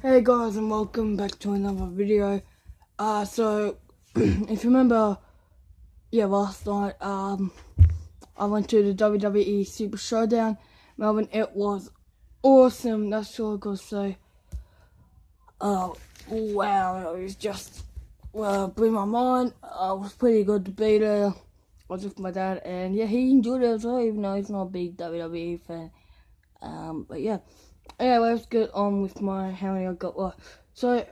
Hey guys, and welcome back to another video. So if you remember, last night I went to the WWE Super Showdown, Melbourne. It was awesome. That's all I gotta say. Wow, it was just blew my mind. It was pretty good to be there. I was with my dad, and yeah, he enjoyed it as well, even though he's not a big WWE fan. But yeah. Anyway, let's get on with how many I got left. So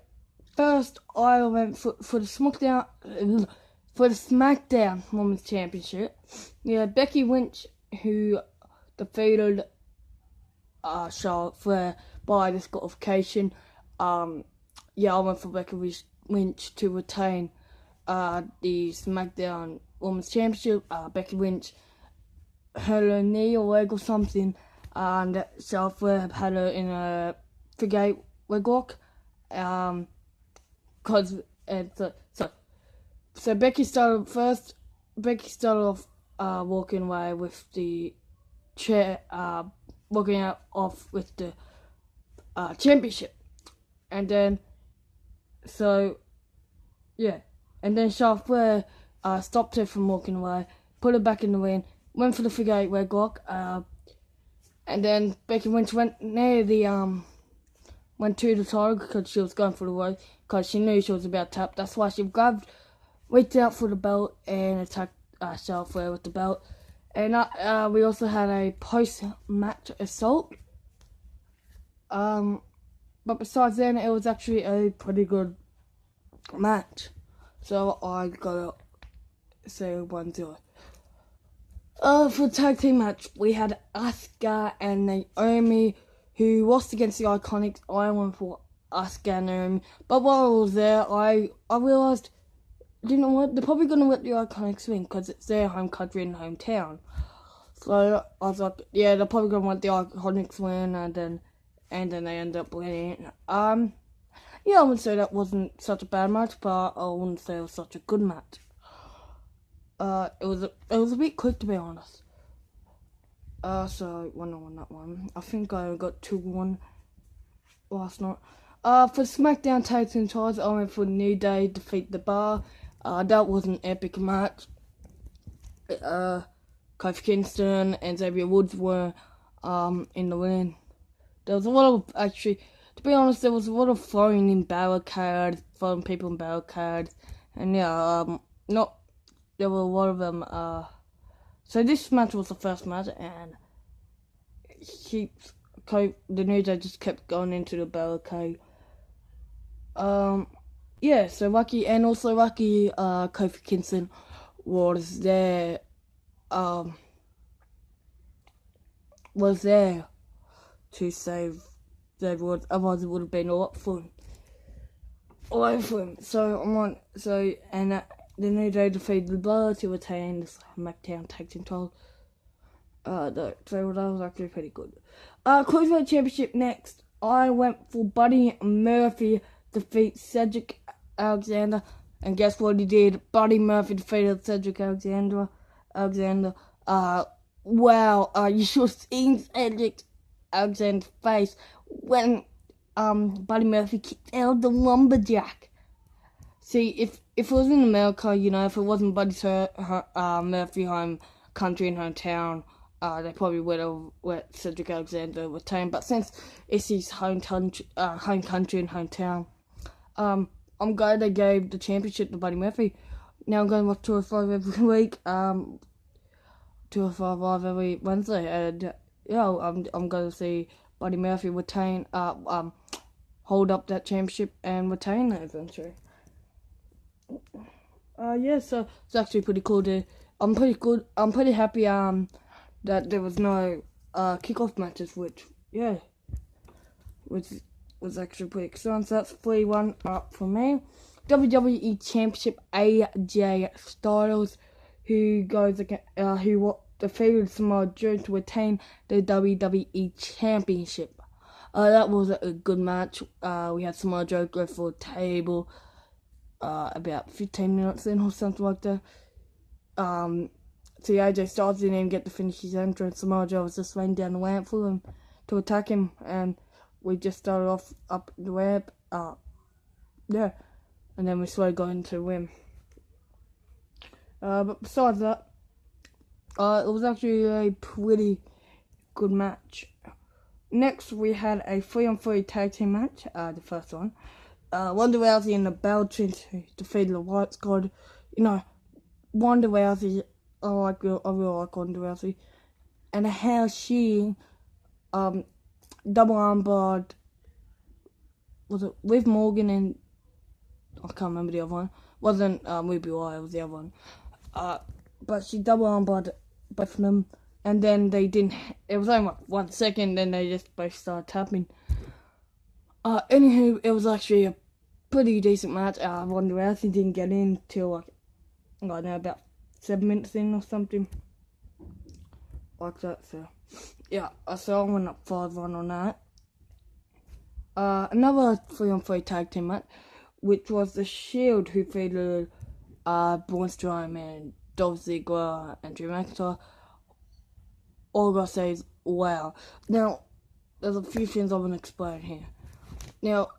first, I went for the SmackDown Women's Championship. Yeah, Becky Lynch, who defeated Charlotte Flair by disqualification. Yeah, I went for Becky Lynch to retain the SmackDown Women's Championship. Becky Lynch hurt her knee or leg or something, and Charlotte Flair had her in a figure leg lock. So Becky started first. Becky started off walking away with the chair, walking out off with the championship, and then and then Charlotte Flair stopped her from walking away, put her back in the ring, went for the figure eight leg lock, and then Becky Lynch went near the went to the title because she was going for the rope because she knew she was about to tap. That's why she reached out for the belt and attacked Charlotte Flair with the belt. And we also had a post-match assault. But besides then, it was actually a pretty good match. So I gotta say 1-0. For the tag team match, we had Asuka and Naomi, who lost against the Iconics. I went for Asuka and Naomi. But while I was there, I realised, you know what, they're probably going to let the Iconics win because it's their home country and hometown. So I was like, yeah, they're probably going to let the Iconics win, and then they end up winning. Yeah, I wouldn't say that wasn't such a bad match, but I wouldn't say it was such a good match. It was a bit quick, to be honest. So 1-1 that one. I think I got 2-1 last night. For SmackDown Tag Team titles, I went for New Day defeat the Bar. That was an epic match. Kofi Kingston and Xavier Woods were in the win. There was a lot of, actually, to be honest, there was a lot of throwing in barricades, throwing people in barricades, and yeah, there were a lot of them. So this match was the first match, and the New Day just kept going into the barricade. Yeah, so lucky Kofi Kingston was there to save Xavier Woods, otherwise it would have been all up for him. The New Day defeated the Bar to retain the SmackDown Tag Team title. So that was actually pretty good. Cruiserweight Championship next. I went for Buddy Murphy defeat Cedric Alexander, and guess what he did? Buddy Murphy defeated Cedric Alexander. Wow. You should have seen Cedric Alexander's face when Buddy Murphy kicked out the lumberjack. See, if it was in America, if it wasn't Buddy Murphy home country and hometown, they probably would have let Cedric Alexander retain. But since it's his home country and hometown, I'm glad they gave the championship to Buddy Murphy. Now I'm going to watch 205 every week. 205 Live every Wednesday, and I'm going to see Buddy Murphy retain, hold up that championship and retain that eventually. So it's actually pretty cool. I'm pretty happy that there was no kickoff matches, which was actually pretty exciting. So that's 3-1 up for me. WWE Championship, AJ Styles, who defeated Samoa Joe to retain the WWE Championship. That was a good match. We had Samoa Joe go for a table about 15 minutes in or something like that. So AJ Styles didn't even get to finish his entrance. Samoa Joe was just laying down the ramp for him to attack him, and we just started off up the ramp, yeah, and then we slowly got into the win. But besides that, it was actually a pretty good match. Next, we had a 3-on-3 tag team match, the first one. Ronda Rousey and the Belgian defeated the White Squad. You know, Ronda Rousey, I really like Ronda Rousey. And how she, double armbarred, was it with Morgan and, I can't remember the other one. Wasn't Ruby Riott, it was the other one. But she double armbarred both of them. And then they didn't, it was only 1 second, then they just both started tapping. Anywho, it was actually a pretty decent match. Ronda Rousey didn't get in till, like, I don't know, about 7 minutes in or something. Like that, so, yeah, so I went up 5-1 on that. Another 3-on-3 tag team match, which was the Shield, who defeated Braun Strowman, Dolph Ziggler, and Drew McIntyre. All I gotta say is, wow. Now, there's a few things I want to explain here. Now,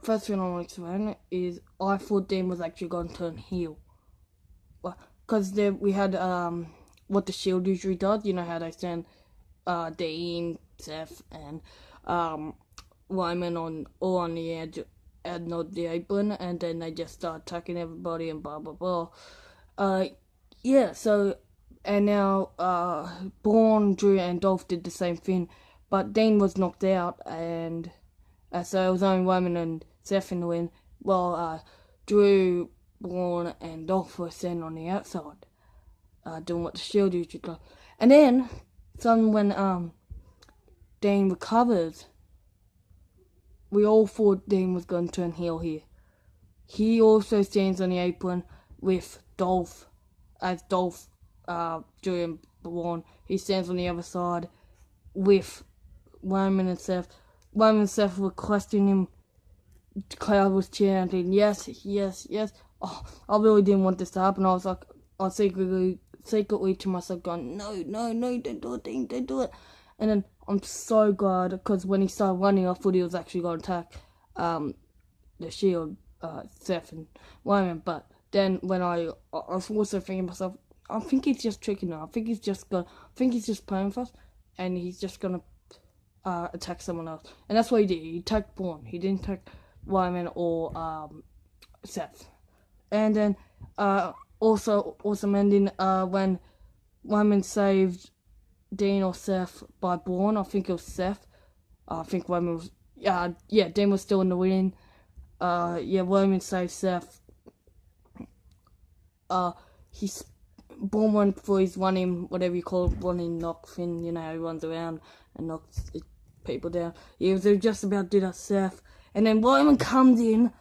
first thing I want to explain is, I thought Dean was actually going to turn heel. Well, because we had, what the Shield usually does, you know how they send, Dean, Seth, and, Wyman all on the edge, and not the apron, and then they just start attacking everybody and blah, blah, blah. Yeah, so, and now, Braun, Drew, and Dolph did the same thing, but Dean was knocked out, and so it was only Roman and Seth in the win, while Drew, Braun, and Dolph were standing on the outside, doing what the Shield usually do. And then, suddenly when Dean recovers, we all thought Dean was going to turn heel here. He also stands on the apron with Dolph, as Dolph, Drew and Braun. He stands on the other side with Roman and Seth. Roman and Seth were questioning him. The crowd was chanting, yes, yes, yes. Oh, I really didn't want this to happen. I was like, I was secretly to myself going, no, don't do it, Dean, don't do it. And then I'm so glad, because when he started running, I thought he was actually going to attack the Shield, Seth and Roman. But then when I was also thinking to myself, I think he's just tricking her. I think he's just playing with us, and he's just gonna attack someone else. And that's what he did. He attacked Braun. He didn't attack Wyman or Seth. And then also ending when Wyman saved Dean or Seth by Braun. I think it was Seth. I think Wyman was Dean was still in the win. Wyman saved Seth. Braun went for his running, whatever you call it, running knock thing, you know, he runs around and knocks people down. He was just about to do that, Seth. And then Wyman comes in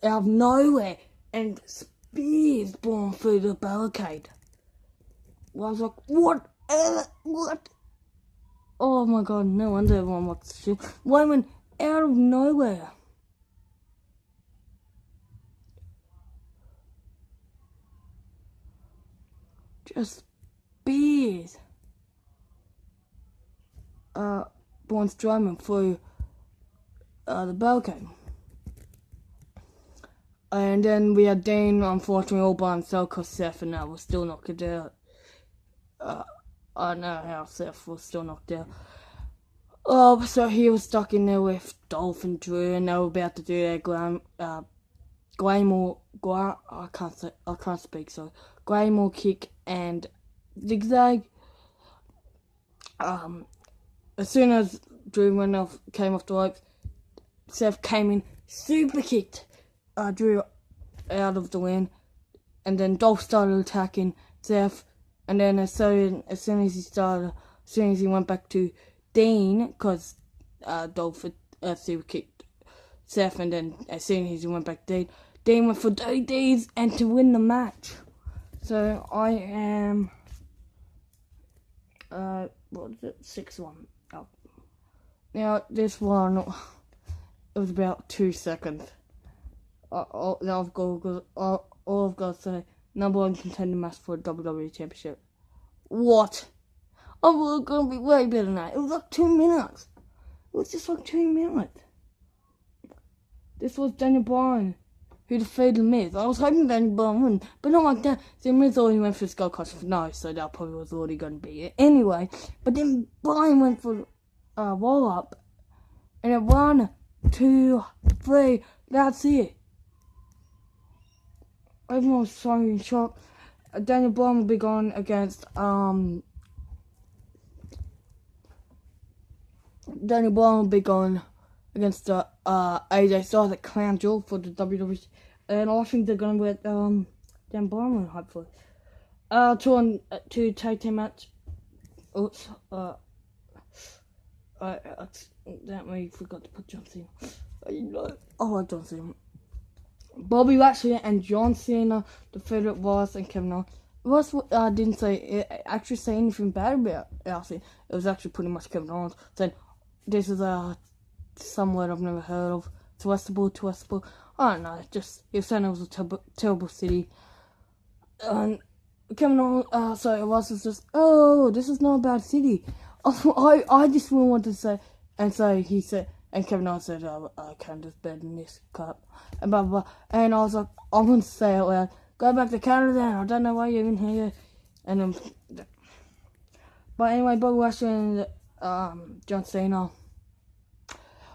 out of nowhere and spears Braun through the barricade. Well, I was like, what? What? Oh my god, no wonder everyone watched the shit. Wyman out of nowhere. Just spears Braun Strowman through the barricade. And then we had Dean, unfortunately, all by himself, because Seth and that was still knocked out. I don't know how Seth was still knocked out. So he was stuck in there with Dolph and Drew, and they were about to do their Claymore kick and zigzag. As soon as Drew came off the ropes, Seth came in, super kicked Drew out of the win, and then Dolph started attacking Seth, and then as soon as he went back to Dean, because Dolph super kicked Seth, and then as soon as he went back to Dean went for DDs and to win the match. So I am, what was it, 6-1. Oh. Now this one, it was about 2 seconds. All I've got to say, #1 contender match for the WWE Championship. What? I thought it was going to be way better than that. It was like 2 minutes. It was just like 2 minutes. This was Daniel Bryan who defeated The Miz. I was hoping Daniel Bryan wouldn't, but not like that. The Miz already went for Skull Crush for no, so that probably was already going to be it. Anyway, but then Bryan went for roll up, and it 1, 2, 3. That's it. Everyone was so in shock. Daniel Bryan will be going against Daniel Bryan will be going against AJ Styles at Crown Jewel for the WWE, and I think they're gonna let Daniel Bryan win, hopefully. To tag team match. Oops. That we forgot to put John Cena. I like John Cena. Bobby Lashley and John Cena defeated Ross and Kevin Owens. Ross didn't actually say anything bad about Lashley. It was actually pretty much Kevin Owens saying, "This is some word I've never heard of. Twistable. I don't know. Just he was saying it was a terrible city." And Kevin Owens, Ross was just, "Oh, this is not a bad city." I just really wanted to say, and so he said. And Kevin Owens said, I can't just bet in this cup. And blah, blah, blah. And I was like, I'm going to say it loud. Go back to Canada. I don't know why you're in here. And then, but anyway, Bobby Lashley and John Cena.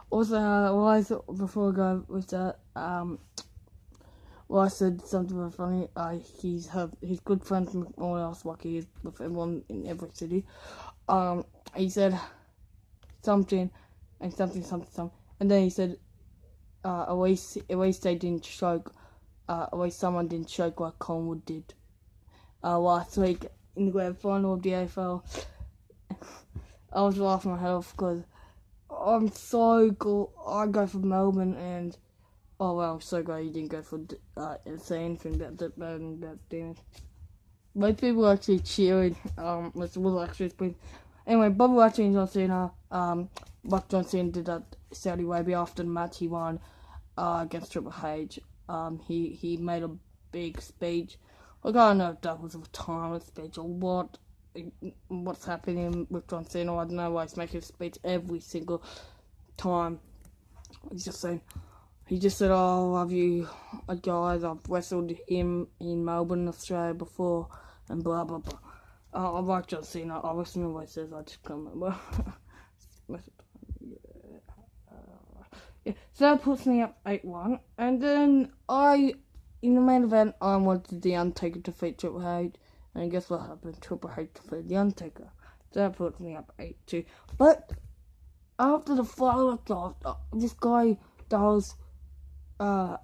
Also, before I go with that, I said something very funny. He's good friends with all else, like he is with everyone in every city. He said something. And something. And then he said, at least they didn't choke. At least someone didn't choke like Collingwood did last week in the grand final of the AFL. I was laughing my head off because I'm so good. I go for Melbourne and I'm so glad you didn't go for say anything about that bad and about damage. Most people were actually cheering. Which was actually pretty. Anyway, Bobby Lashley and John Cena. Like John Cena did at Saudi Arabia after the match he won against Triple H. He made a big speech. Like, I don't know if that was a timeless speech or what's happening with John Cena. I don't know why he's making a speech every single time. He just said, "Oh, I love you guys. I've wrestled him in Melbourne, Australia before," and blah blah blah. I like John Cena. I listen to what he says. I just can't remember. Yeah, so that puts me up 8-1. And then in the main event, I wanted The Undertaker to defeat Triple H. And guess what happened? Triple H defeated The Undertaker. So that puts me up 8-2. But after the final draft, this guy does the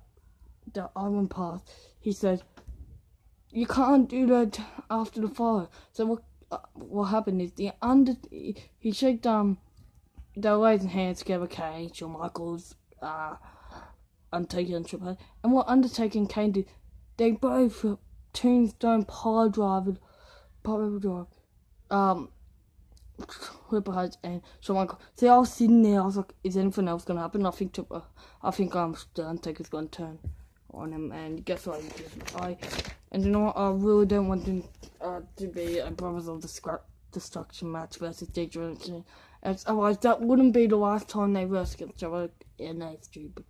Iron Pass. He said, "You can't do that after the fire." So what happened is he shaked they were raising hands together, Kane, Shawn Michaels, Undertaker and Triple H. And what Undertaker and Kane did, they both tombstone pile drive, Triple H and Shawn Michaels. So I was sitting there, I was like, is anything else gonna happen? I think the Undertaker's gonna turn on him, and guess what? And you know what? I really don't want them to be a Brothers of Destruction match versus Degeneration. Otherwise, that wouldn't be the last time they verse against each other, and that's stupid.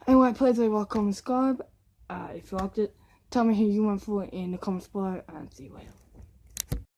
Anyway, please leave a comment, subscribe if you liked it. Tell me who you went for in the comments below, and see you later.